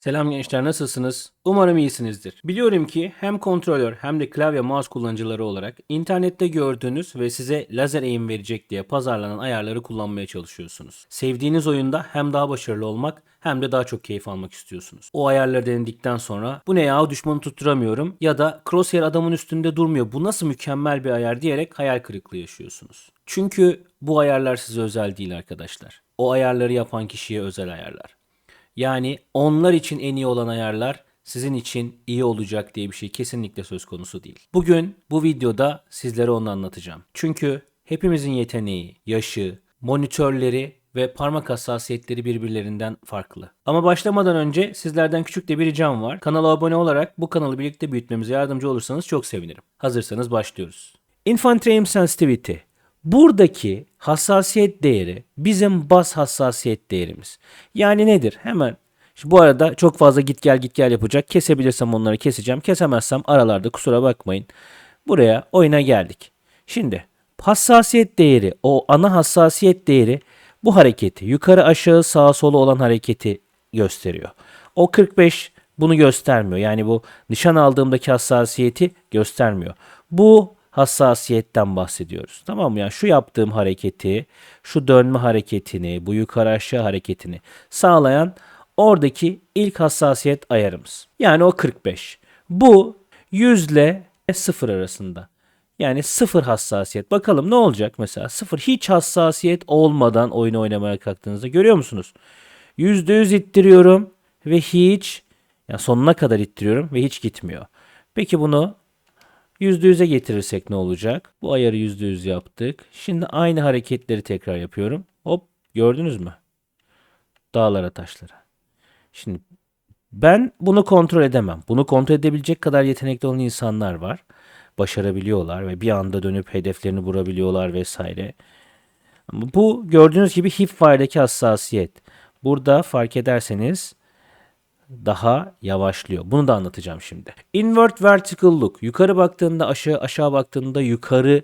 Selam gençler, nasılsınız? Umarım iyisinizdir. Biliyorum ki hem kontrolör hem de klavye mouse kullanıcıları olarak internette gördüğünüz ve size lazer eğim verecek diye pazarlanan ayarları kullanmaya çalışıyorsunuz. Sevdiğiniz oyunda hem daha başarılı olmak hem de daha çok keyif almak istiyorsunuz. O ayarları denedikten sonra bu ne ya, düşmanı tutturamıyorum ya da crosshair adamın üstünde durmuyor, bu nasıl mükemmel bir ayar diyerek hayal kırıklığı yaşıyorsunuz. Çünkü bu ayarlar size özel değil arkadaşlar. O ayarları yapan kişiye özel ayarlar. Yani onlar için en iyi olan ayarlar sizin için iyi olacak diye bir şey kesinlikle söz konusu değil. Bugün bu videoda sizlere onu anlatacağım. Çünkü hepimizin yeteneği, yaşı, monitörleri ve parmak hassasiyetleri birbirlerinden farklı. Ama başlamadan önce sizlerden küçük de bir ricam var. Kanala abone olarak bu kanalı birlikte büyütmemize yardımcı olursanız çok sevinirim. Hazırsanız başlıyoruz. Infant Aim Sensitivity. Buradaki hassasiyet değeri bizim baz hassasiyet değerimiz. Yani nedir? Hemen bu arada çok fazla git gel git gel yapacak. Kesebilirsem onları keseceğim. Kesemezsem aralarda kusura bakmayın. Buraya oyuna geldik. Şimdi hassasiyet değeri, o ana hassasiyet değeri bu hareketi, yukarı aşağı sağa sola olan hareketi gösteriyor. O 45 bunu göstermiyor. Yani bu nişan aldığımdaki hassasiyeti göstermiyor. Bu hassasiyetten bahsediyoruz. Tamam mı? Yani şu yaptığım hareketi, şu dönme hareketini, bu yukarı aşağı hareketini sağlayan oradaki ilk hassasiyet ayarımız. Yani o 45. Bu 100 ile 0 arasında. Yani sıfır hassasiyet. Bakalım ne olacak mesela? Sıfır hiç hassasiyet olmadan oyunu oynamaya kalktığınızda görüyor musunuz? %100 ittiriyorum ve hiç, yani sonuna kadar ittiriyorum ve hiç gitmiyor. Peki bunu %100'e getirirsek ne olacak? Bu ayarı %100 yaptık. Şimdi aynı hareketleri tekrar yapıyorum. Hop, gördünüz mü? Dağlara taşlara. Şimdi ben bunu kontrol edemem. Bunu kontrol edebilecek kadar yetenekli olan insanlar var. Başarabiliyorlar ve bir anda dönüp hedeflerini vurabiliyorlar vesaire. Ama bu gördüğünüz gibi hipfire'daki hassasiyet. Burada fark ederseniz daha yavaşlıyor. Bunu da anlatacağım şimdi. Invert vertical look. Yukarı baktığında aşağı, aşağı baktığında yukarı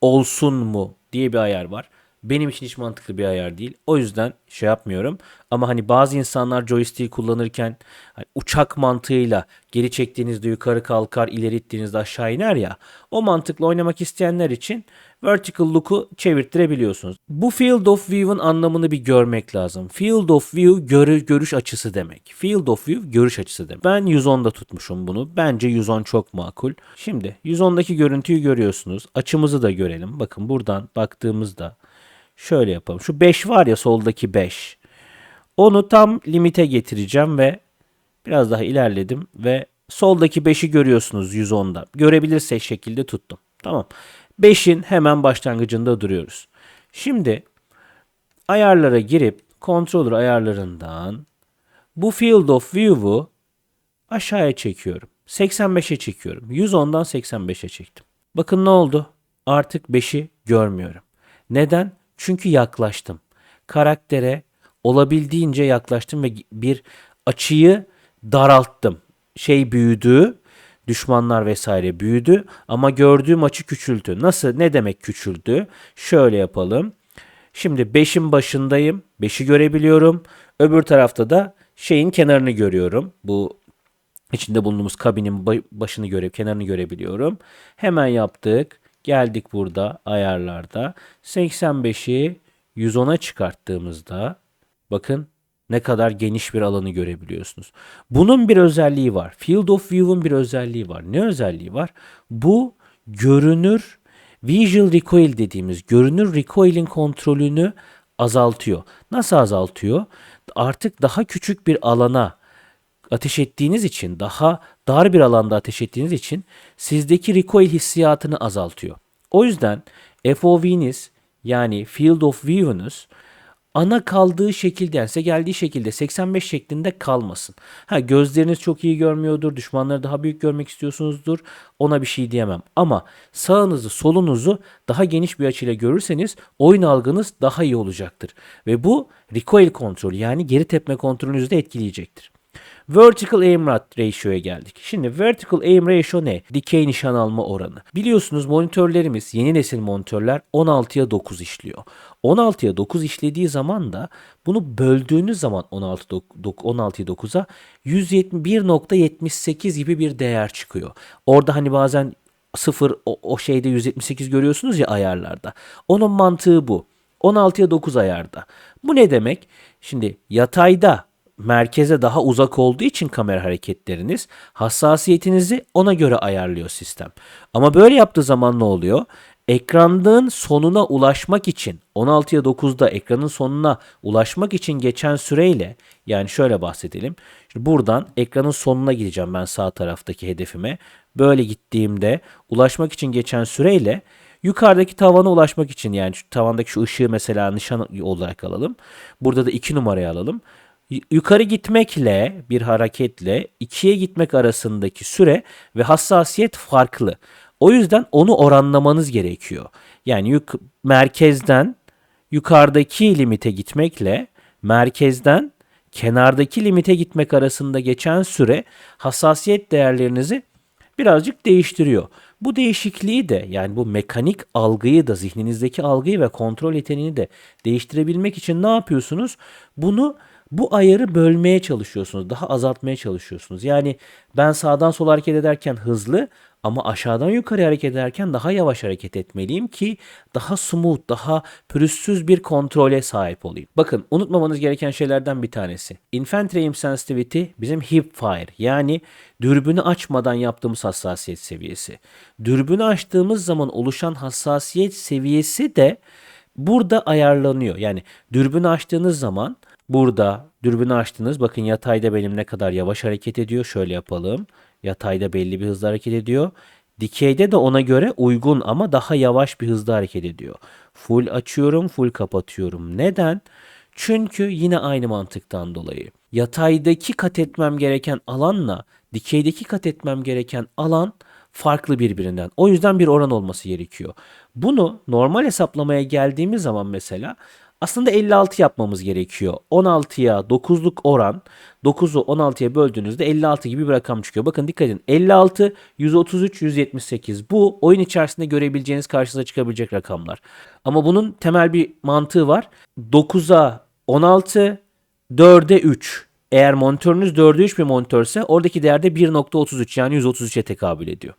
olsun mu diye bir ayar var. Benim için hiç mantıklı bir ayar değil. O yüzden şey yapmıyorum. Ama hani bazı insanlar joystick kullanırken hani uçak mantığıyla geri çektiğinizde yukarı kalkar, ileri ittiğinizde aşağı iner ya. O mantıkla oynamak isteyenler için vertical look'u çevirttirebiliyorsunuz. Bu field of view'un anlamını bir görmek lazım. Field of view görüş açısı demek. Field of view görüş açısı demek. Ben 110'da tutmuşum bunu. Bence 110 çok makul. Şimdi 110'daki görüntüyü görüyorsunuz. Açımızı da görelim. Bakın buradan baktığımızda şöyle yapalım. Şu 5 var ya, soldaki 5. Onu tam limite getireceğim ve biraz daha ilerledim ve soldaki 5'i görüyorsunuz 110'da. Görebilirse şekilde tuttum. Tamam. 5'in hemen başlangıcında duruyoruz. Şimdi ayarlara girip controller ayarlarından bu field of view'u aşağıya çekiyorum. 85'e çekiyorum. 110'dan 85'e çektim. Bakın ne oldu? Artık 5'i görmüyorum. Neden? Çünkü yaklaştım. Karaktere olabildiğince yaklaştım ve bir açıyı daralttım. Şey büyüdü, düşmanlar vesaire büyüdü ama gördüğüm açı küçüldü. Nasıl? Ne demek küçüldü? Şöyle yapalım. Şimdi 5'in başındayım. 5'i görebiliyorum. Öbür tarafta da şeyin kenarını görüyorum. Bu içinde bulunduğumuz kabinin başını görüp kenarını görebiliyorum. Hemen yaptık. Geldik burada ayarlarda. 85'i 110'a çıkarttığımızda bakın ne kadar geniş bir alanı görebiliyorsunuz. Bunun bir özelliği var. Field of View'un bir özelliği var. Ne özelliği var? Bu görünür visual recoil dediğimiz görünür recoil'in kontrolünü azaltıyor. Nasıl azaltıyor? Artık daha küçük bir alana ateş ettiğiniz için, daha dar bir alanda ateş ettiğiniz için sizdeki recoil hissiyatını azaltıyor. O yüzden FOV'niz, yani Field of View'unuz ana kaldığı şekilde, yani size geldiği şekilde 85 şeklinde kalmasın. Ha, gözleriniz çok iyi görmüyordur, düşmanları daha büyük görmek istiyorsunuzdur. Ona bir şey diyemem. Ama sağınızı, solunuzu daha geniş bir açıyla görürseniz oyun algınız daha iyi olacaktır. Ve bu recoil kontrolü, yani geri tepme kontrolünüzü de etkileyecektir. Vertical aim ratio'ya geldik. Şimdi vertical aim ratio ne? Dikey nişan alma oranı. Biliyorsunuz monitörlerimiz, yeni nesil monitörler 16'ya 9 işliyor. 16'ya 9 işlediği zaman da bunu böldüğünüz zaman 16'ya 9'a 171.78 gibi bir değer çıkıyor. Orada hani bazen 0 o şeyde 178 görüyorsunuz ya ayarlarda. Onun mantığı bu. 16'ya 9 ayarda. Bu ne demek? Şimdi yatayda merkeze daha uzak olduğu için kamera hareketleriniz hassasiyetinizi ona göre ayarlıyor sistem. Ama böyle yaptığı zaman ne oluyor? Ekranın sonuna ulaşmak için 16'ya 9'da ekranın sonuna ulaşmak için geçen süreyle yani şöyle bahsedelim. Şimdi buradan ekranın sonuna gideceğim ben sağ taraftaki hedefime. Böyle gittiğimde ulaşmak için geçen süreyle yukarıdaki tavana ulaşmak için yani şu tavandaki şu ışığı mesela nişan olarak alalım. Burada da 2 numarayı alalım. Yukarı gitmekle bir hareketle 2'ye gitmek arasındaki süre ve hassasiyet farklı. O yüzden onu oranlamanız gerekiyor. Yani merkezden yukarıdaki limite gitmekle merkezden kenardaki limite gitmek arasında geçen süre hassasiyet değerlerinizi birazcık değiştiriyor. Bu değişikliği de yani bu mekanik algıyı da zihninizdeki algıyı ve kontrol yeteneğini de değiştirebilmek için ne yapıyorsunuz? Bu ayarı bölmeye çalışıyorsunuz. Daha azaltmaya çalışıyorsunuz. Yani ben sağdan sola hareket ederken hızlı ama aşağıdan yukarı hareket ederken daha yavaş hareket etmeliyim ki daha smooth, daha pürüzsüz bir kontrole sahip olayım. Bakın unutmamanız gereken şeylerden bir tanesi. Infantry aim sensitivity bizim hip fire yani dürbünü açmadan yaptığımız hassasiyet seviyesi. Dürbünü açtığımız zaman oluşan hassasiyet seviyesi de burada ayarlanıyor. Yani dürbünü açtığınız zaman burada dürbünü açtınız. Bakın yatayda benim ne kadar yavaş hareket ediyor. Şöyle yapalım. Yatayda belli bir hızla hareket ediyor. Dikeyde de ona göre uygun ama daha yavaş bir hızda hareket ediyor. Full açıyorum, full kapatıyorum. Neden? Çünkü yine aynı mantıktan dolayı. Yataydaki kat etmem gereken alanla dikeydeki kat etmem gereken alan farklı birbirinden. O yüzden bir oran olması gerekiyor. Bunu normal hesaplamaya geldiğimiz zaman mesela aslında 56 yapmamız gerekiyor. 16'ya 9'luk oran 9'u 16'ya böldüğünüzde 56 gibi bir rakam çıkıyor. Bakın dikkat edin. 56, 133, 178. Bu oyun içerisinde görebileceğiniz karşınıza çıkabilecek rakamlar. Ama bunun temel bir mantığı var. 9'a 16, 4'e 3. Eğer monitörünüz 4'e 3 bir monitörse oradaki değer de 1.33 yani 133'e tekabül ediyor.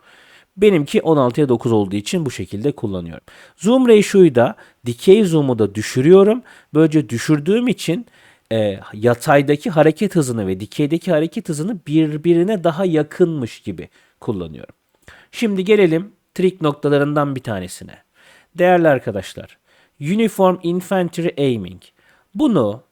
Benimki 16'ya 9 olduğu için bu şekilde kullanıyorum. Zoom ratio'yu da dikey zoom'u da düşürüyorum. Böylece düşürdüğüm için yataydaki hareket hızını ve dikeydeki hareket hızını birbirine daha yakınmış gibi kullanıyorum. Şimdi gelelim trik noktalarından bir tanesine. Değerli arkadaşlar, Uniform Infantry Aiming. Bunu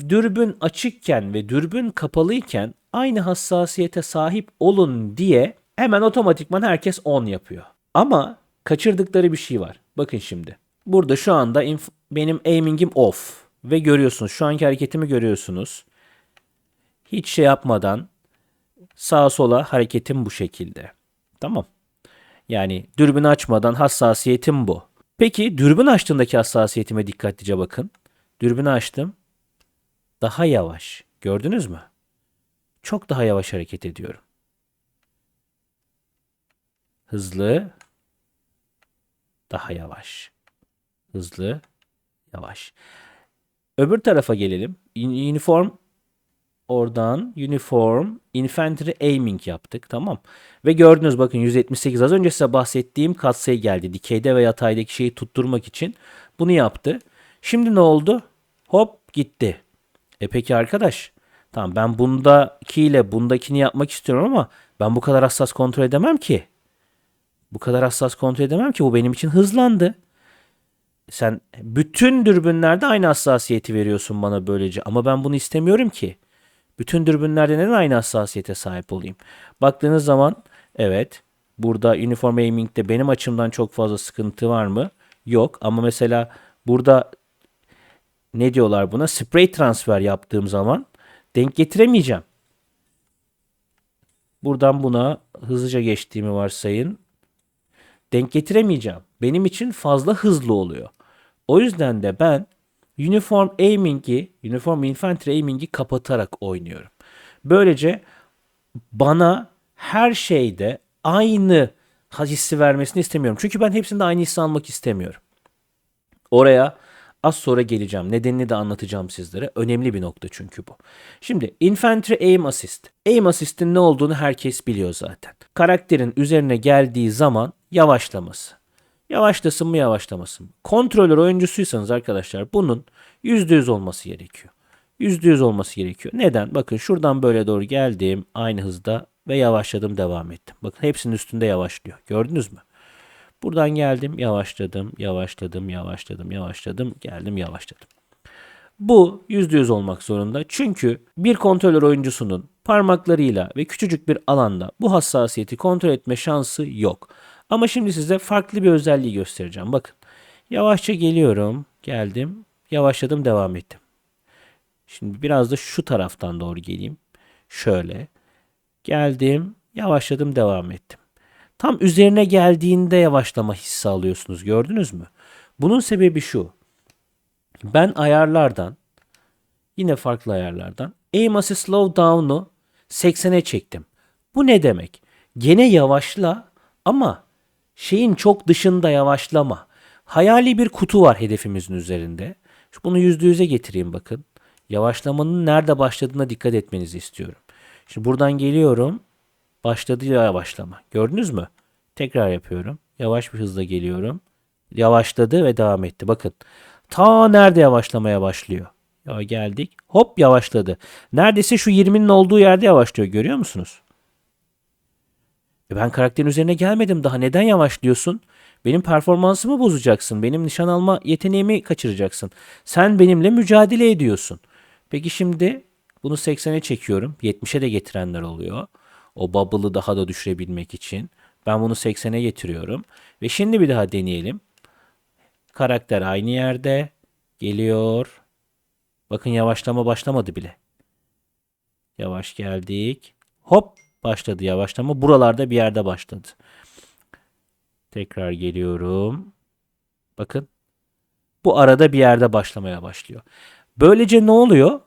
dürbün açıkken ve dürbün kapalıyken aynı hassasiyete sahip olun diye hemen otomatikman herkes 10 yapıyor. Ama kaçırdıkları bir şey var. Bakın şimdi. Burada şu anda benim aiming'im off. Ve görüyorsunuz şu anki hareketimi görüyorsunuz. Hiç şey yapmadan sağa sola hareketim bu şekilde. Tamam. Yani dürbün açmadan hassasiyetim bu. Peki dürbün açtığındaki hassasiyetime dikkatlice bakın. Dürbünü açtım. Daha yavaş. Gördünüz mü? Çok daha yavaş hareket ediyorum. Hızlı, daha yavaş. Hızlı, yavaş. Öbür tarafa gelelim. Uniform Infantry Aiming yaptık. Tamam. Ve gördünüz bakın 178 az önce size bahsettiğim katsayı geldi. Dikeyde ve yataydaki şeyi tutturmak için bunu yaptı. Şimdi ne oldu? Hop gitti. Peki arkadaş. Tamam ben bundakiyle bundakini yapmak istiyorum ama ben bu kadar hassas kontrol edemem ki. Bu kadar hassas kontrol edemem ki bu benim için hızlandı. Sen bütün dürbünlerde aynı hassasiyeti veriyorsun bana böylece ama ben bunu istemiyorum ki. Bütün dürbünlerde neden aynı hassasiyete sahip olayım? Baktığınız zaman evet burada Uniform Aiming'de benim açımdan çok fazla sıkıntı var mı? Yok ama mesela burada ne diyorlar buna? Spray transfer yaptığım zaman denk getiremeyeceğim. Buradan buna hızlıca geçtiğimi varsayın. Denk getiremeyeceğim. Benim için fazla hızlı oluyor. O yüzden de ben Uniform Infantry Aiming'i kapatarak oynuyorum. Böylece bana her şeyde aynı hissi vermesini istemiyorum. Çünkü ben hepsinde aynı hissi almak istemiyorum. Oraya az sonra geleceğim. Nedenini de anlatacağım sizlere. Önemli bir nokta çünkü bu. Şimdi Infantry Aim Assist. Aim Assist'in ne olduğunu herkes biliyor zaten. Karakterin üzerine geldiği zaman yavaşlaması. Yavaşlasın mı yavaşlamasın mı? Kontrolör oyuncusuysanız arkadaşlar bunun %100 olması gerekiyor. %100 olması gerekiyor. Neden? Bakın şuradan böyle doğru geldim aynı hızda ve yavaşladım devam ettim. Bakın hepsinin üstünde yavaşlıyor. Gördünüz mü? Buradan geldim, yavaşladım, yavaşladım, yavaşladım, yavaşladım, geldim, yavaşladım. Bu %100 olmak zorunda. Çünkü bir kontrolör oyuncusunun parmaklarıyla ve küçücük bir alanda bu hassasiyeti kontrol etme şansı yok. Ama şimdi size farklı bir özelliği göstereceğim. Bakın. Yavaşça geliyorum, geldim, yavaşladım, devam ettim. Şimdi biraz da şu taraftan doğru geleyim. Şöyle. Geldim, yavaşladım, devam ettim. Tam üzerine geldiğinde yavaşlama hissi alıyorsunuz. Gördünüz mü? Bunun sebebi şu. Ben ayarlardan, yine farklı ayarlardan Aim Assist Slow Down'u 80'e çektim. Bu ne demek? Gene yavaşla ama şeyin çok dışında yavaşlama. Hayali bir kutu var hedefimizin üzerinde. Bunu %100'e getireyim bakın. Yavaşlamanın nerede başladığına dikkat etmenizi istiyorum. Şimdi buradan geliyorum. Başladı yavaşlama. Gördünüz mü? Tekrar yapıyorum. Yavaş bir hızla geliyorum. Yavaşladı ve devam etti. Bakın. Ta nerede yavaşlamaya başlıyor? Ya geldik. Hop yavaşladı. Neredeyse şu 20'nin olduğu yerde yavaşlıyor. Görüyor musunuz? Ben karakterin üzerine gelmedim daha. Neden yavaşlıyorsun? Benim performansımı bozacaksın. Benim nişan alma yeteneğimi kaçıracaksın. Sen benimle mücadele ediyorsun. Peki şimdi bunu 80'e çekiyorum. 70'e de getirenler oluyor. O bubble'ı daha da düşürebilmek için. Ben bunu 80'e getiriyorum. Ve şimdi bir daha deneyelim. Karakter aynı yerde. Geliyor. Bakın yavaşlama başlamadı bile. Yavaş geldik. Hop başladı yavaşlama. Buralarda bir yerde başladı. Tekrar geliyorum. Bakın. Bu arada bir yerde başlamaya başlıyor. Böylece ne oluyor?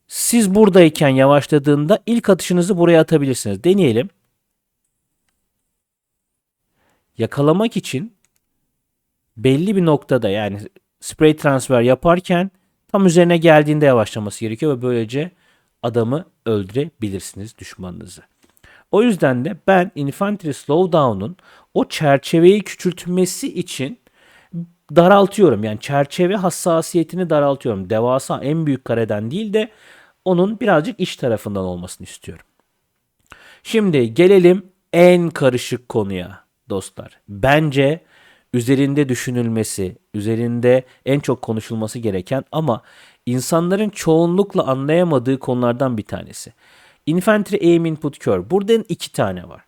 Siz buradayken yavaşladığında ilk atışınızı buraya atabilirsiniz. Deneyelim. Yakalamak için belli bir noktada yani spray transfer yaparken tam üzerine geldiğinde yavaşlaması gerekiyor ve böylece adamı öldürebilirsiniz düşmanınızı. O yüzden de ben Infantry Slowdown'un o çerçeveyi küçültmesi için daraltıyorum. Yani çerçeve hassasiyetini daraltıyorum. Devasa en büyük kareden değil de onun birazcık iç tarafından olmasını istiyorum. Şimdi gelelim en karışık konuya dostlar. Bence üzerinde düşünülmesi, üzerinde en çok konuşulması gereken ama insanların çoğunlukla anlayamadığı konulardan bir tanesi. Infantry Aim Input Curve. Burada iki tane var.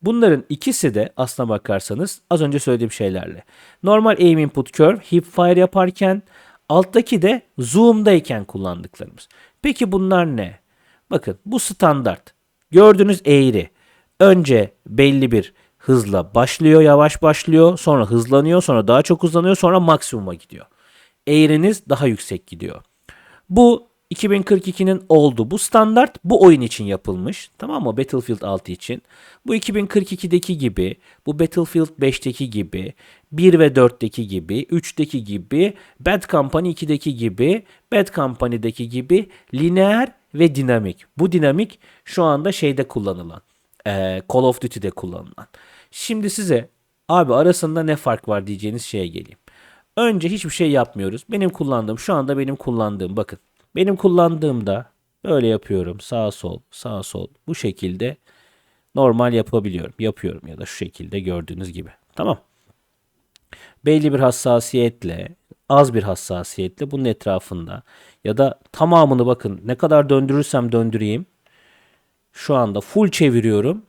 Bunların ikisi de aslına bakarsanız az önce söylediğim şeylerle. Normal Aim Input Curve, hipfire yaparken, alttaki de zoom'dayken kullandıklarımız. Peki bunlar ne? Bakın bu standart. Gördüğünüz eğri. Önce belli bir hızla başlıyor, yavaş başlıyor, sonra hızlanıyor, sonra daha çok hızlanıyor, sonra maksimuma gidiyor. Eğriniz daha yüksek gidiyor. Bu 2042'nin oldu. Bu standart bu oyun için yapılmış. Tamam mı? Battlefield 6 için. Bu 2042'deki gibi, bu Battlefield 5'teki gibi, 1 ve 4'teki gibi, 3'teki gibi, Bad Company 2'deki gibi, Bad Company'deki gibi lineer ve dinamik. Bu dinamik şu anda şeyde kullanılan. Call of Duty'de kullanılan. Şimdi size abi arasında ne fark var diyeceğiniz şeye geleyim. Önce hiçbir şey yapmıyoruz. Benim kullandığım şu anda benim kullandığım bakın. Benim kullandığımda böyle yapıyorum. Sağ sol sağ sol bu şekilde normal yapabiliyorum. Yapıyorum ya da şu şekilde gördüğünüz gibi. Tamam. Belli bir hassasiyetle az bir hassasiyetle bunun etrafında ya da tamamını bakın ne kadar döndürürsem döndüreyim. Şu anda full çeviriyorum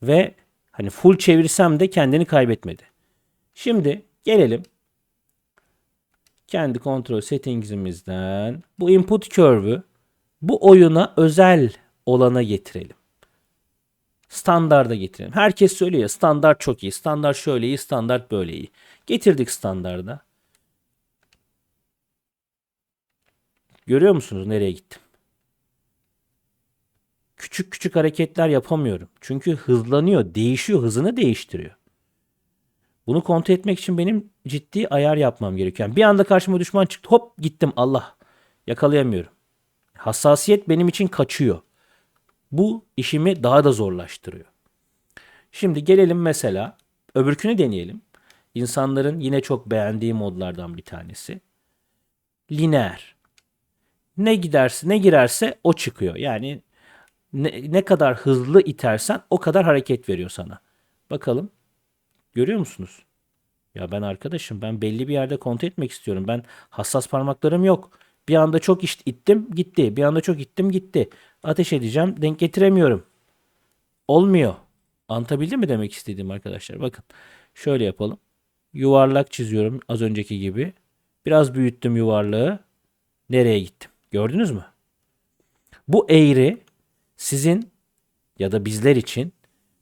ve hani full çevirsem de kendini kaybetmedi. Şimdi gelelim kendi kontrol settings'imizden bu input curve'ü bu oyuna özel olana getirelim. Standarda getirelim. Herkes söylüyor ya standart çok iyi, standart şöyle iyi, standart böyle iyi. Getirdik standarda. Görüyor musunuz nereye gittim? Küçük küçük hareketler yapamıyorum. Çünkü hızlanıyor, değişiyor, hızını değiştiriyor. Bunu kontrol etmek için benim ciddi ayar yapmam gerekiyor. Yani bir anda karşıma düşman çıktı. Hop gittim Allah. Yakalayamıyorum. Hassasiyet benim için kaçıyor. Bu işimi daha da zorlaştırıyor. Şimdi gelelim mesela öbürkünü deneyelim. İnsanların yine çok beğendiği modlardan bir tanesi. Lineer. Ne giderse ne girerse o çıkıyor. Yani ne kadar hızlı itersen o kadar hareket veriyor sana. Bakalım görüyor musunuz? Ya ben arkadaşım ben belli bir yerde kontrol etmek istiyorum. Ben hassas parmaklarım yok. Bir anda çok ittim gitti. Bir anda çok ittim gitti. Ateş edeceğim denk getiremiyorum. Olmuyor. Anlatabildim mi demek istediğim arkadaşlar? Bakın şöyle yapalım. Yuvarlak çiziyorum az önceki gibi. Biraz büyüttüm yuvarlağı. Nereye gittim? Gördünüz mü? Bu eğri sizin ya da bizler için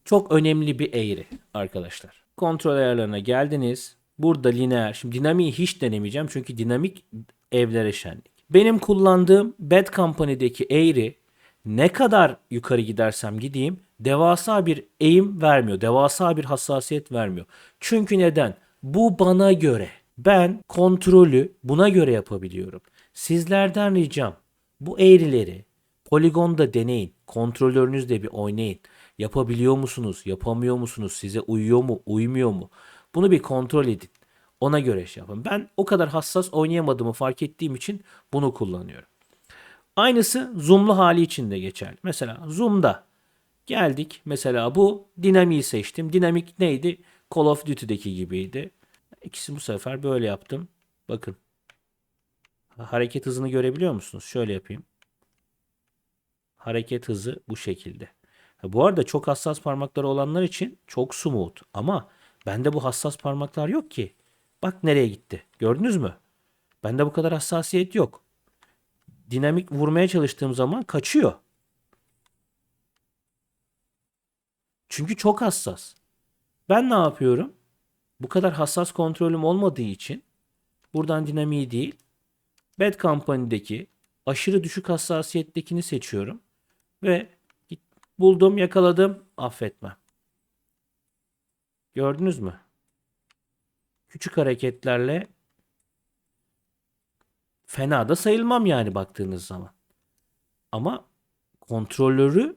çok önemli bir eğri arkadaşlar. Kontrol ayarlarına geldiniz. Burada lineer. Şimdi dinamiği hiç denemeyeceğim çünkü dinamik evlere şenlik. Benim kullandığım Bad Company'deki eğri ne kadar yukarı gidersem gideyim devasa bir eğim vermiyor. Devasa bir hassasiyet vermiyor. Çünkü neden? Bu bana göre. Ben kontrolü buna göre yapabiliyorum. Sizlerden ricam bu eğrileri poligonda deneyin. Kontrolörünüzle bir oynayın. Yapabiliyor musunuz? Yapamıyor musunuz? Size uyuyor mu? Uymuyor mu? Bunu bir kontrol edin. Ona göre şey yapın. Ben o kadar hassas oynayamadığımı fark ettiğim için bunu kullanıyorum. Aynısı zoom'lu hali için de geçerli. Mesela zoom'da geldik. Mesela bu dinamiği seçtim. Dinamik neydi? Call of Duty'deki gibiydi. İkisi bu sefer böyle yaptım. Bakın. Hareket hızını görebiliyor musunuz? Şöyle yapayım. Hareket hızı bu şekilde. Bu arada çok hassas parmakları olanlar için çok smooth. Ama bende bu hassas parmaklar yok ki. Bak nereye gitti. Gördünüz mü? Bende bu kadar hassasiyet yok. Dinamik vurmaya çalıştığım zaman kaçıyor. Çünkü çok hassas. Ben ne yapıyorum? Bu kadar hassas kontrolüm olmadığı için buradan dinamiği değil, Bad Company'deki aşırı düşük hassasiyettekini seçiyorum ve buldum, yakaladım, affetmem. Gördünüz mü? Küçük hareketlerle fena da sayılmam yani baktığınız zaman. Ama kontrolörü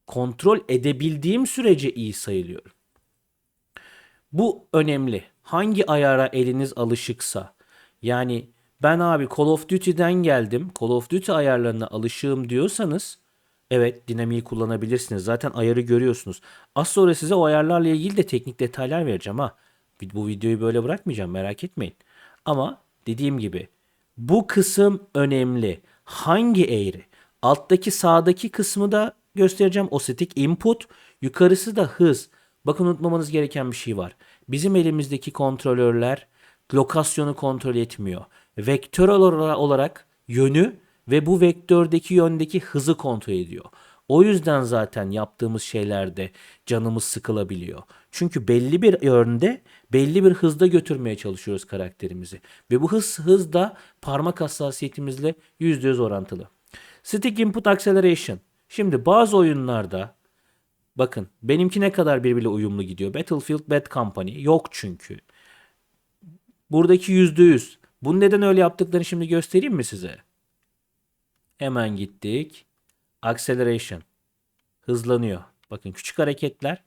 kontrol edebildiğim sürece iyi sayılıyorum. Bu önemli. Hangi ayara eliniz alışıksa. Yani ben abi Call of Duty'den geldim. Call of Duty ayarlarına alışığım diyorsanız evet dinamiği kullanabilirsiniz. Zaten ayarı görüyorsunuz. Az sonra size o ayarlarla ilgili de teknik detaylar vereceğim ha. Bu videoyu böyle bırakmayacağım merak etmeyin. Ama dediğim gibi bu kısım önemli. Hangi eğri? Alttaki sağdaki kısmı da göstereceğim. O static input. Yukarısı da hız. Bakın unutmamanız gereken bir şey var. Bizim elimizdeki kontrolörler lokasyonu kontrol etmiyor. Vektör olarak yönü ve bu vektördeki yöndeki hızı kontrol ediyor. O yüzden zaten yaptığımız şeylerde canımız sıkılabiliyor. Çünkü belli bir yönde, belli bir hızda götürmeye çalışıyoruz karakterimizi. Ve bu hız da parmak hassasiyetimizle %100 orantılı. Stick Input Acceleration. Şimdi bazı oyunlarda bakın benimki ne kadar birbiriyle uyumlu gidiyor. Battlefield Bad Company yok çünkü. Buradaki %100. Bunu neden öyle yaptıklarını şimdi göstereyim mi size? Hemen gittik. Acceleration. Hızlanıyor. Bakın küçük hareketler,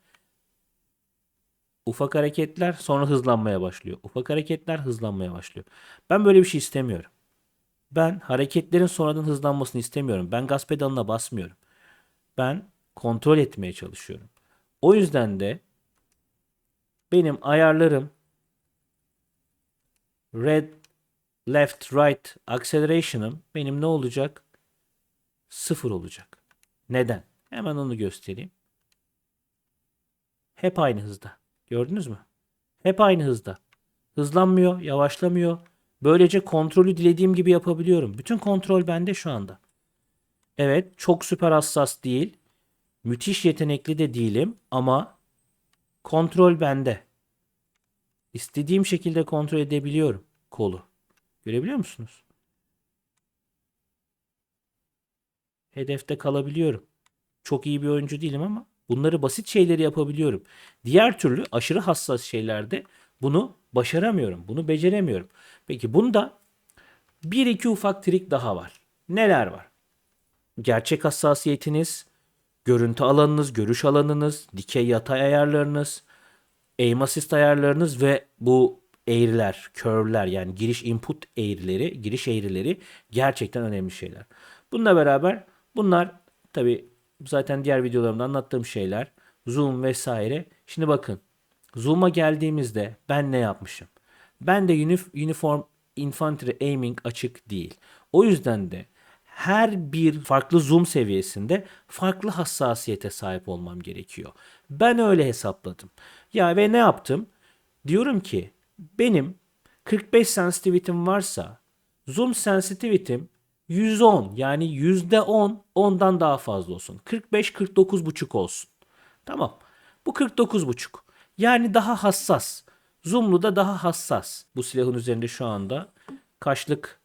ufak hareketler sonra hızlanmaya başlıyor. Ufak hareketler hızlanmaya başlıyor. Ben böyle bir şey istemiyorum. Ben hareketlerin sonradan hızlanmasını istemiyorum. Ben gaz pedalına basmıyorum. Ben kontrol etmeye çalışıyorum. O yüzden de benim ayarlarım red, left, right acceleration'ım benim ne olacak? Sıfır olacak. Neden? Hemen onu göstereyim. Hep aynı hızda. Gördünüz mü? Hep aynı hızda. Hızlanmıyor, yavaşlamıyor. Böylece kontrolü dilediğim gibi yapabiliyorum. Bütün kontrol bende şu anda. Evet, çok süper hassas değil. Müthiş yetenekli de değilim ama kontrol bende. İstediğim şekilde kontrol edebiliyorum kolu. Görebiliyor musunuz? Hedefte kalabiliyorum. çok iyi bir oyuncu değilim ama bunları basit şeyleri yapabiliyorum. Diğer türlü aşırı hassas şeylerde bunu başaramıyorum. Bunu beceremiyorum. Peki bunda bir iki ufak trik daha var. Neler var? Gerçek hassasiyetiniz, görüntü alanınız, görüş alanınız, dikey yatay ayarlarınız, aim assist ayarlarınız ve bu eğriler, curve'ler yani giriş input eğrileri, giriş eğrileri gerçekten önemli şeyler. Bununla beraber bunlar tabi zaten diğer videolarımda anlattığım şeyler. Zoom vesaire. Şimdi bakın. Zoom'a geldiğimizde ben ne yapmışım? Ben de Uniform Infantry Aiming açık değil. O yüzden de her bir farklı zoom seviyesinde farklı hassasiyete sahip olmam gerekiyor. Ben öyle hesapladım. Ya ve ne yaptım? Diyorum ki benim 45 sensitivity'm varsa zoom sensitivity'm 110 yani %10 ondan daha fazla olsun. 45-49,5 olsun. Tamam. Bu 49,5. Yani daha hassas. Zoom'lu da daha hassas. Bu silahın üzerinde şu anda kaçlık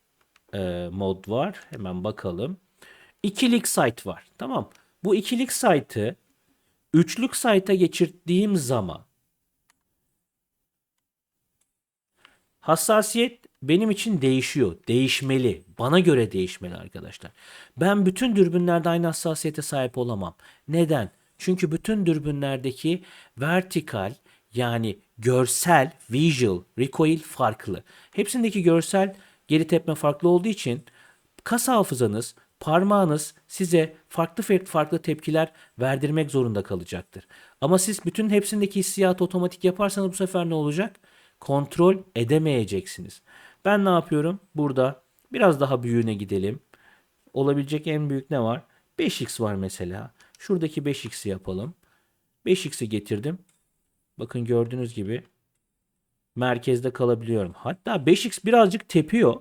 mod var. Hemen bakalım. İkilik sight var. Tamam. Bu ikilik sight'ı üçlük sight'a geçirdiğim zaman hassasiyet benim için değişiyor. Değişmeli. Bana göre değişmeli arkadaşlar. Ben bütün dürbünlerde aynı hassasiyete sahip olamam. Neden? Çünkü bütün dürbünlerdeki vertikal yani görsel, visual, recoil farklı. Hepsindeki görsel geri tepme farklı olduğu için kas hafızanız, parmağınız size farklı tepkiler verdirmek zorunda kalacaktır. Ama siz bütün hepsindeki hissiyatı otomatik yaparsanız bu sefer ne olacak? Kontrol edemeyeceksiniz. Ben ne yapıyorum? Burada biraz daha büyüğüne gidelim. Olabilecek en büyük ne var? 5x var mesela. Şuradaki 5x'i yapalım. 5x'i getirdim. Bakın gördüğünüz gibi merkezde kalabiliyorum. Hatta 5x birazcık tepiyor.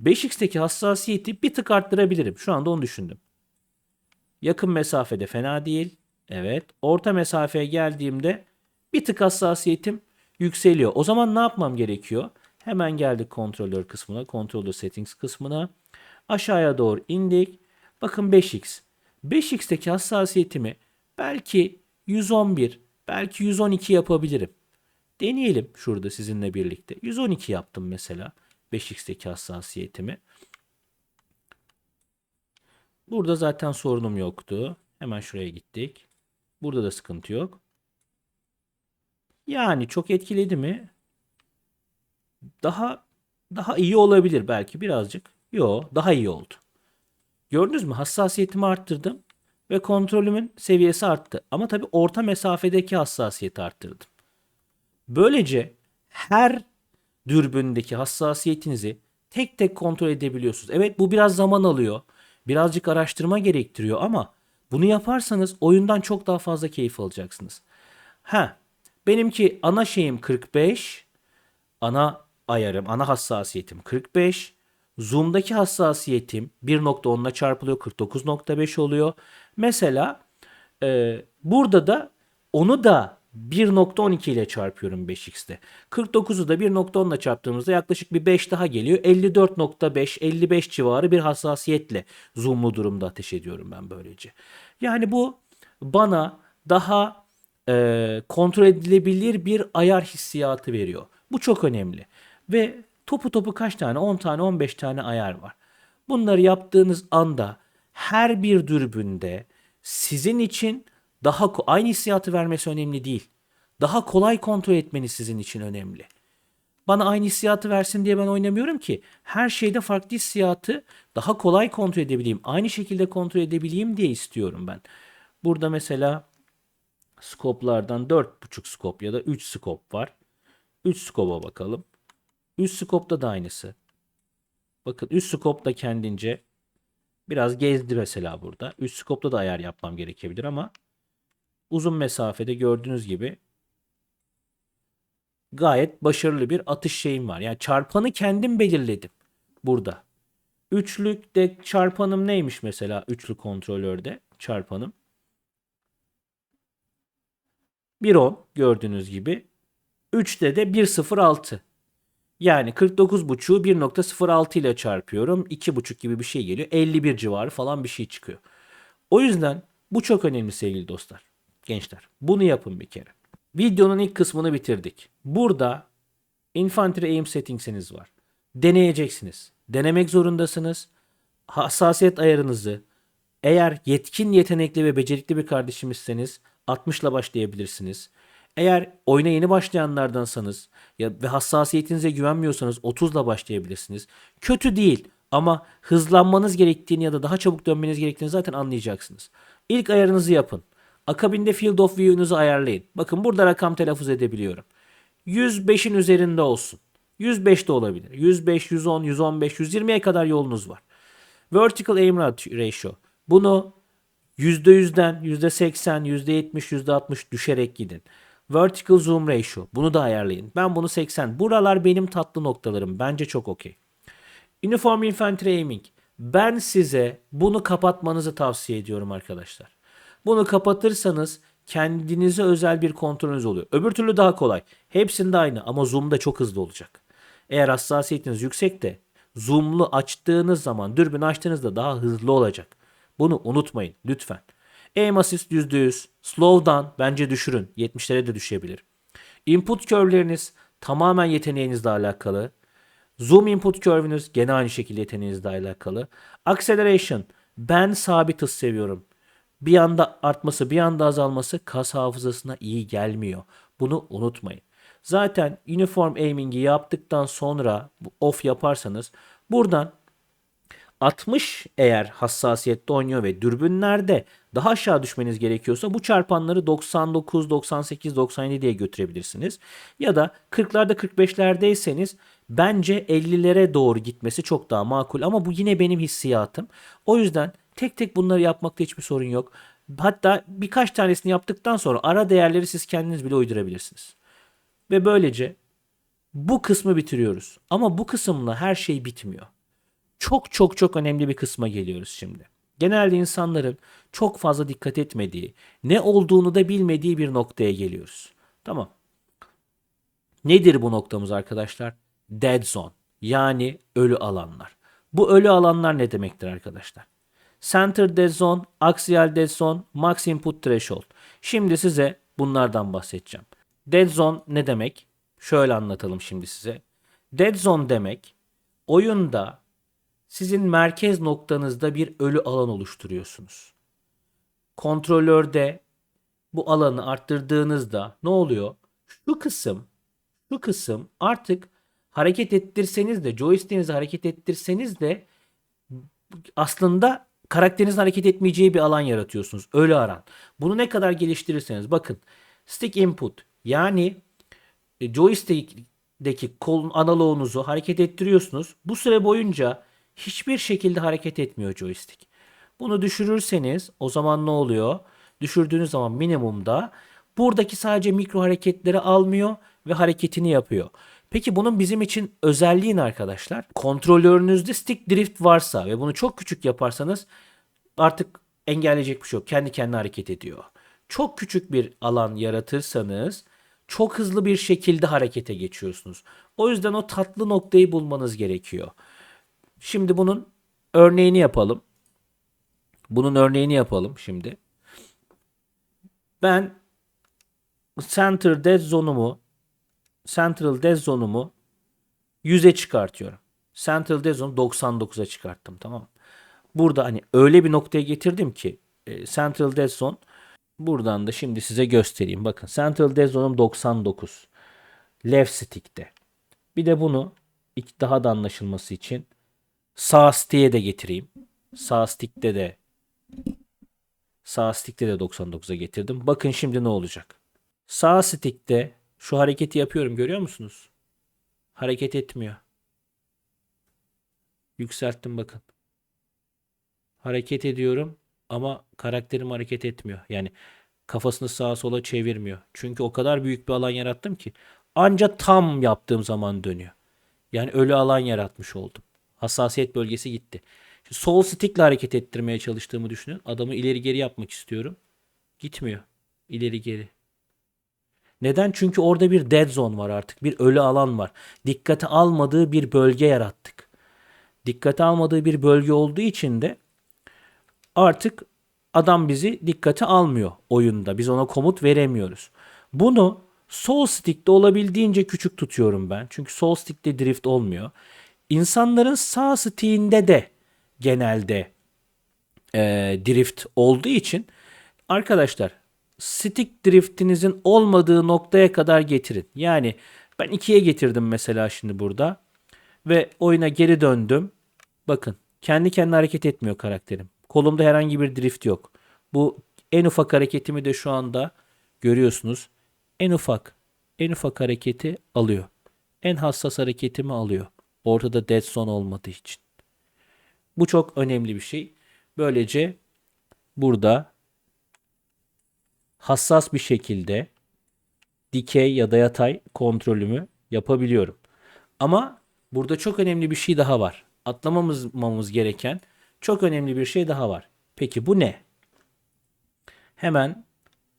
5x'teki hassasiyeti bir tık arttırabilirim. Şu anda onu düşündüm. Yakın mesafede fena değil. Evet. Orta mesafeye geldiğimde bir tık hassasiyetim yükseliyor. O zaman ne yapmam gerekiyor? Hemen geldik kontrolör kısmına. Kontrolör settings kısmına. Aşağıya doğru indik. Bakın 5x. 5x'teki hassasiyetimi belki 111, belki 112 yapabilirim. Deneyelim şurada sizinle birlikte. 112 yaptım mesela 5x'teki hassasiyetimi. Burada zaten sorunum yoktu. Hemen şuraya gittik. Burada da sıkıntı yok. Yani çok etkiledi mi? Daha daha iyi olabilir belki birazcık. Yo, daha iyi oldu. Gördünüz mü? Hassasiyetimi arttırdım ve kontrolümün seviyesi arttı. Ama tabii orta mesafedeki hassasiyeti arttırdım. Böylece her dürbündeki hassasiyetinizi tek tek kontrol edebiliyorsunuz. Evet bu biraz zaman alıyor. Birazcık araştırma gerektiriyor ama bunu yaparsanız oyundan çok daha fazla keyif alacaksınız. Ha, benimki ana şeyim 45, ana ayarım, ana hassasiyetim 45. Zoom'daki hassasiyetim 1.10'la çarpılıyor 49.5 oluyor. Mesela burada da onu da 1.12 ile çarpıyorum 5x'te. 49'u da 1.10 ile çarptığımızda yaklaşık bir 5 daha geliyor. 54.5, 55 civarı bir hassasiyetle zoomlu durumda ateş ediyorum ben böylece. Yani bu bana daha kontrol edilebilir bir ayar hissiyatı veriyor. Bu çok önemli. Ve topu kaç tane? 10 tane, 15 tane ayar var. Bunları yaptığınız anda her bir dürbünde sizin için aynı hissiyatı vermesi önemli değil. Daha kolay kontrol etmeniz sizin için önemli. Bana aynı hissiyatı versin diye ben oynamıyorum ki. Her şeyde farklı hissiyatı daha kolay kontrol edebileyim. Aynı şekilde kontrol edebileyim diye istiyorum ben. Burada mesela skoplardan 4.5 skop ya da 3 skop var. 3 skopa bakalım. 3 skopta da aynısı. Bakın 3 skop da kendince biraz gezdi mesela burada. 3 skopta da ayar yapmam gerekebilir ama uzun mesafede gördüğünüz gibi gayet başarılı bir atış şeyim var. Yani çarpanı kendim belirledim burada. Üçlükte çarpanım neymiş mesela üçlü kontrolörde çarpanım? 1.10 gördüğünüz gibi. 3'te de 1.06. Yani 49.5'u 1.06 ile çarpıyorum. 2.5 gibi bir şey geliyor. 51 civarı falan bir şey çıkıyor. O yüzden Bu çok önemli sevgili dostlar. Gençler. Bunu yapın bir kere. Videonun ilk kısmını bitirdik. Burada Infantry Aim Settings'iniz var. Deneyeceksiniz. Denemek zorundasınız. Hassasiyet ayarınızı eğer yetkin, yetenekli ve becerikli bir kardeşimizseniz 60 ile başlayabilirsiniz. Eğer oyuna yeni başlayanlardansanız ve hassasiyetinize güvenmiyorsanız 30 ile başlayabilirsiniz. Kötü değil ama hızlanmanız gerektiğini ya da daha çabuk dönmeniz gerektiğini zaten anlayacaksınız. İlk ayarınızı yapın. Akabinde Field of View'unuzu ayarlayın. Bakın burada rakam telaffuz edebiliyorum. 105'in üzerinde olsun. 105 de olabilir. 105, 110, 115, 120'ye kadar yolunuz var. Vertical Aim Ratio. Bunu %100'den %80, %70, %60 düşerek gidin. Vertical Zoom Ratio. Bunu da ayarlayın. Ben bunu 80. Buralar benim tatlı noktalarım. Bence çok okey. Uniform Infantry Aiming. Ben size bunu kapatmanızı tavsiye ediyorum arkadaşlar. Bunu kapatırsanız kendinize özel bir kontrolünüz oluyor. Öbür türlü daha kolay. Hepsinde aynı ama zoom'da çok hızlı olacak. Eğer hassasiyetiniz yüksek de zoom'lu açtığınız zaman, dürbün açtığınızda daha hızlı olacak. Bunu unutmayın lütfen. Aim Assist %100. Slow down bence düşürün. 70'lere de düşebilir. Input curve'leriniz tamamen yeteneğinizle alakalı. Zoom input curve'ünüz gene aynı şekilde yeteneğinizle alakalı. Acceleration ben sabit hız seviyorum. Bir anda artması bir anda azalması kas hafızasına iyi gelmiyor. Bunu unutmayın. Zaten uniform aiming'i yaptıktan sonra off yaparsanız buradan 60 eğer hassasiyette oynuyor ve dürbünlerde daha aşağı düşmeniz gerekiyorsa bu çarpanları 99, 98, 97 diye götürebilirsiniz. Ya da 40'larda 45'lerdeyseniz bence 50'lere doğru gitmesi çok daha makul ama bu yine benim hissiyatım. O yüzden tek tek bunları yapmakta hiçbir sorun yok. Hatta birkaç tanesini yaptıktan sonra ara değerleri siz kendiniz bile uydurabilirsiniz. Ve böylece bu kısmı bitiriyoruz. Ama bu kısımla her şey bitmiyor. Çok çok çok önemli bir kısma geliyoruz şimdi. Genelde insanların çok fazla dikkat etmediği, ne olduğunu da bilmediği bir noktaya geliyoruz. Tamam. Nedir bu noktamız arkadaşlar? Dead zone. Yani ölü alanlar. Bu ölü alanlar ne demektir arkadaşlar? Center dead zone, axial dead zone, max input threshold. Şimdi size bunlardan bahsedeceğim. Dead zone ne demek? Şöyle anlatalım şimdi size. Dead zone demek oyunda sizin merkez noktanızda bir ölü alan oluşturuyorsunuz. Kontrolörde bu alanı arttırdığınızda ne oluyor? Şu kısım artık hareket ettirseniz de joystick'inizi hareket ettirseniz de aslında karakterinizin hareket etmeyeceği bir alan yaratıyorsunuz. Ölü alan. Bunu ne kadar geliştirirseniz bakın stick input yani joystick'deki kolun analoğunuzu hareket ettiriyorsunuz. Bu süre boyunca hiçbir şekilde hareket etmiyor joystick. Bunu düşürürseniz o zaman ne oluyor? Düşürdüğünüz zaman minimumda buradaki sadece mikro hareketleri almıyor ve hareketini yapıyor. Peki bunun bizim için özelliği ne arkadaşlar? Kontrolörünüzde stick drift varsa ve bunu çok küçük yaparsanız artık engelleyecek bir şey yok. Kendi kendine hareket ediyor. Çok küçük bir alan yaratırsanız çok hızlı bir şekilde harekete geçiyorsunuz. O yüzden o tatlı noktayı bulmanız gerekiyor. Şimdi bunun örneğini yapalım. Şimdi. Ben Central Dead Zone'umu 100'e çıkartıyorum. Central Dead Zone'u 99'a çıkarttım, tamam. Burada hani öyle bir noktaya getirdim ki Central Dead Zone buradan da şimdi size göstereyim. Bakın Central Dead Zone'um 99. Left stick'te. Bir de bunu daha da anlaşılması için sağ stick'e de getireyim. Sağ stick'te de 99'a getirdim. Bakın şimdi ne olacak? Sağ stick'te şu hareketi yapıyorum, görüyor musunuz? Hareket etmiyor. Yükselttim bakın. Hareket ediyorum ama karakterim hareket etmiyor. Yani kafasını sağa sola çevirmiyor. Çünkü o kadar büyük bir alan yarattım ki ancak tam yaptığım zaman dönüyor. Yani ölü alan yaratmış oldum. Hassasiyet bölgesi gitti. Şimdi sol stick'le hareket ettirmeye çalıştığımı düşünün. Adamı ileri geri yapmak istiyorum. Gitmiyor. İleri geri. Neden? Çünkü orada bir dead zone var artık. Bir ölü alan var. Dikkate almadığı bir bölge yarattık. Dikkate almadığı bir bölge olduğu için de artık adam bizi dikkate almıyor oyunda. Biz ona komut veremiyoruz. Bunu sol stick'te olabildiğince küçük tutuyorum ben. Çünkü sol stick'te drift olmuyor. İnsanların sağ stick'inde de genelde drift olduğu için arkadaşlar stick driftinizin olmadığı noktaya kadar getirin. Yani ben 2'ye getirdim mesela şimdi burada ve oyuna geri döndüm. Bakın kendi kendine hareket etmiyor karakterim. Kolumda herhangi bir drift yok. Bu en ufak hareketimi de şu anda görüyorsunuz. En ufak hareketi alıyor. En hassas hareketimi alıyor. Ortada dead zone olmadığı için. Bu çok önemli bir şey. Böylece burada hassas bir şekilde dikey ya da yatay kontrolümü yapabiliyorum. Ama burada çok önemli bir şey daha var. Atlamamamız gereken çok önemli bir şey daha var. Peki bu ne? Hemen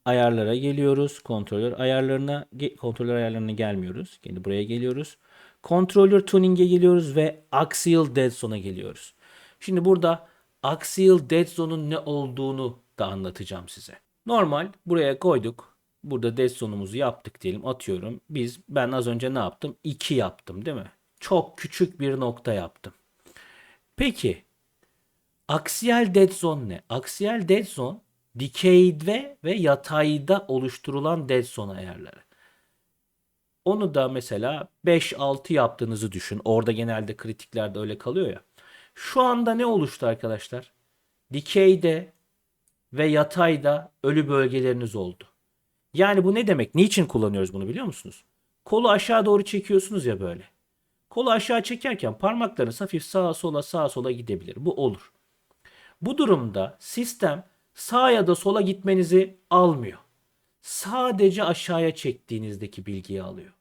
ayarlara geliyoruz. Kontrolör ayarlarına gelmiyoruz. Yine buraya geliyoruz. Controller tuning'e geliyoruz ve axial dead zone'a geliyoruz. Şimdi burada axial dead zone'un ne olduğunu da anlatacağım size. Normal buraya koyduk. Burada dead zone'umuzu yaptık diyelim. Atıyorum. Ben az önce ne yaptım? 2 yaptım değil mi? Çok küçük bir nokta yaptım. Peki aksiyel dead zone ne? Aksiyel dead zone dikeyde ve yatayda oluşturulan dead zone ayarları. Onu da mesela 5-6 yaptığınızı düşün. Orada genelde kritiklerde öyle kalıyor ya. Şu anda ne oluştu arkadaşlar? Dikeyde ve yatayda ölü bölgeleriniz oldu. Yani bu ne demek? Niçin kullanıyoruz bunu biliyor musunuz? Kolu aşağı doğru çekiyorsunuz ya böyle. Kolu aşağı çekerken parmaklarınız hafif sağa sola gidebilir. Bu olur. Bu durumda sistem sağa ya da sola gitmenizi almıyor. Sadece aşağıya çektiğinizdeki bilgiyi alıyor.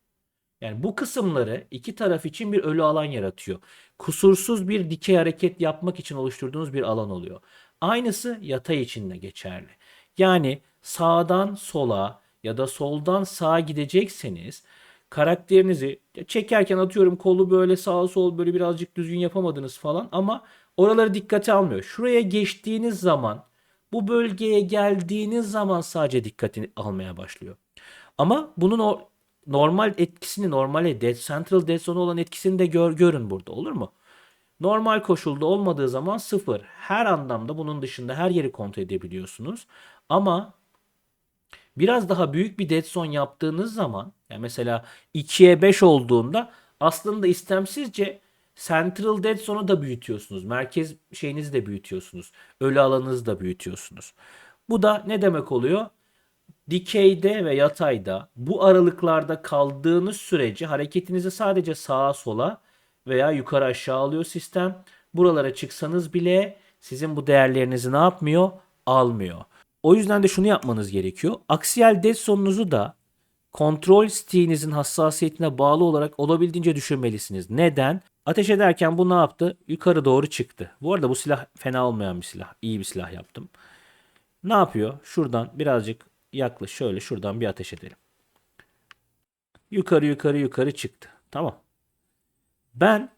Yani bu kısımları iki taraf için bir ölü alan yaratıyor. Kusursuz bir dikey hareket yapmak için oluşturduğunuz bir alan oluyor. Aynısı yatay için de geçerli. Yani sağdan sola ya da soldan sağa gidecekseniz karakterinizi çekerken atıyorum kolu böyle sağa sol böyle birazcık düzgün yapamadınız falan ama oraları dikkate almıyor. Şuraya geçtiğiniz zaman bu bölgeye geldiğiniz zaman sadece dikkatini almaya başlıyor. Ama bunun o normal etkisini normale Central Dead Zone olan etkisini de görün burada olur mu? Normal koşulda olmadığı zaman sıfır. Her anlamda bunun dışında her yeri kontrol edebiliyorsunuz. Ama biraz daha büyük bir dead zone yaptığınız zaman yani mesela 2'ye 5 olduğunda aslında istemsizce Central Dead Zone'u da büyütüyorsunuz. Merkez şeyinizi de büyütüyorsunuz. Ölü alanınızı da büyütüyorsunuz. Bu da ne demek oluyor? Dikeyde ve yatayda bu aralıklarda kaldığınız sürece hareketinizi sadece sağa sola veya yukarı aşağı alıyor sistem. Buralara çıksanız bile sizin bu değerlerinizi ne yapmıyor? Almıyor. O yüzden de şunu yapmanız gerekiyor. Aksiyel dead zone'unuzu da kontrol stiğinizin hassasiyetine bağlı olarak olabildiğince düşürmelisiniz. Neden? Ateş ederken bu ne yaptı? Yukarı doğru çıktı. Bu arada bu silah fena olmayan bir silah. İyi bir silah yaptım. Ne yapıyor? Şuradan birazcık yaklaş. Şöyle şuradan bir ateş edelim. Yukarı çıktı. Tamam. Ben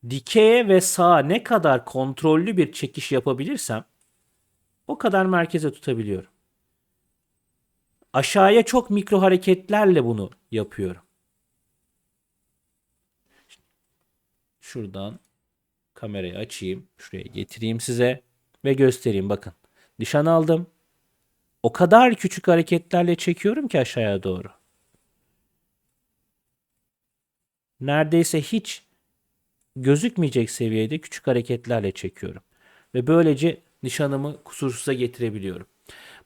dikeye ve sağa ne kadar kontrollü bir çekiş yapabilirsem o kadar merkeze tutabiliyorum. Aşağıya çok mikro hareketlerle bunu yapıyorum. Şuradan kamerayı açayım. Şuraya getireyim size ve göstereyim. Bakın. Nişan aldım. O kadar küçük hareketlerle çekiyorum ki aşağıya doğru. Neredeyse hiç gözükmeyecek seviyede küçük hareketlerle çekiyorum. Ve böylece nişanımı kusursuza getirebiliyorum.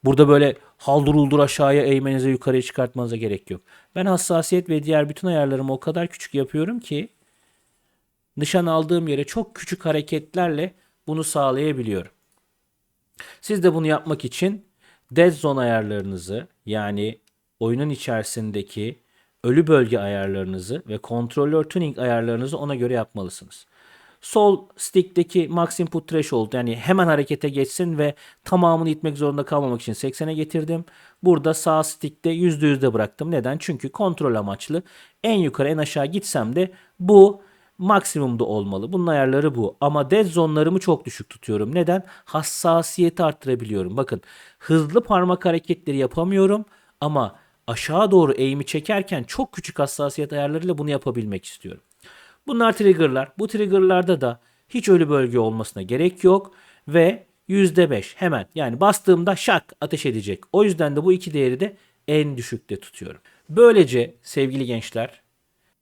Burada böyle haldır uldur aşağıya eğmenize yukarıya çıkartmanıza gerek yok. Ben hassasiyet ve diğer bütün ayarlarımı o kadar küçük yapıyorum ki nişan aldığım yere çok küçük hareketlerle bunu sağlayabiliyorum. Siz de bunu yapmak için dead zone ayarlarınızı yani oyunun içerisindeki ölü bölge ayarlarınızı ve kontrolör tuning ayarlarınızı ona göre yapmalısınız. Sol stick'teki max input threshold yani hemen harekete geçsin ve tamamını itmek zorunda kalmamak için 80'e getirdim. Burada sağ stick'te %100'de bıraktım. Neden? Çünkü kontrol amaçlı en yukarı en aşağı gitsem de bu maksimumda olmalı. Bunun ayarları bu. Ama dead zone'larımı çok düşük tutuyorum. Neden? Hassasiyeti arttırabiliyorum. Bakın, hızlı parmak hareketleri yapamıyorum ama aşağı doğru eğimi çekerken çok küçük hassasiyet ayarlarıyla bunu yapabilmek istiyorum. Bunlar trigger'lar. Bu trigger'larda da hiç ölü bölge olmasına gerek yok ve %5 hemen, yani bastığımda şak ateş edecek. O yüzden de bu iki değeri de en düşükte tutuyorum. Böylece sevgili gençler,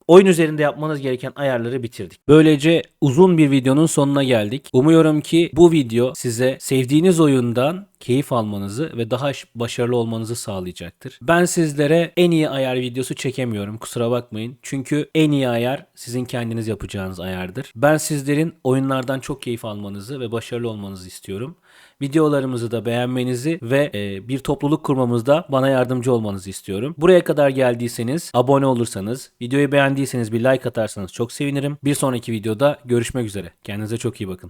oyun üzerinde yapmanız gereken ayarları bitirdik. Böylece uzun bir videonun sonuna geldik. Umuyorum ki bu video size sevdiğiniz oyundan keyif almanızı ve daha başarılı olmanızı sağlayacaktır. Ben sizlere en iyi ayar videosu çekemiyorum, kusura bakmayın. Çünkü en iyi ayar sizin kendiniz yapacağınız ayardır. Ben sizlerin oyunlardan çok keyif almanızı ve başarılı olmanızı istiyorum. Videolarımızı da beğenmenizi ve bir topluluk kurmamızda bana yardımcı olmanızı istiyorum. Buraya kadar geldiyseniz, abone olursanız, videoyu beğendiyseniz bir like atarsanız çok sevinirim. Bir sonraki videoda görüşmek üzere. Kendinize çok iyi bakın.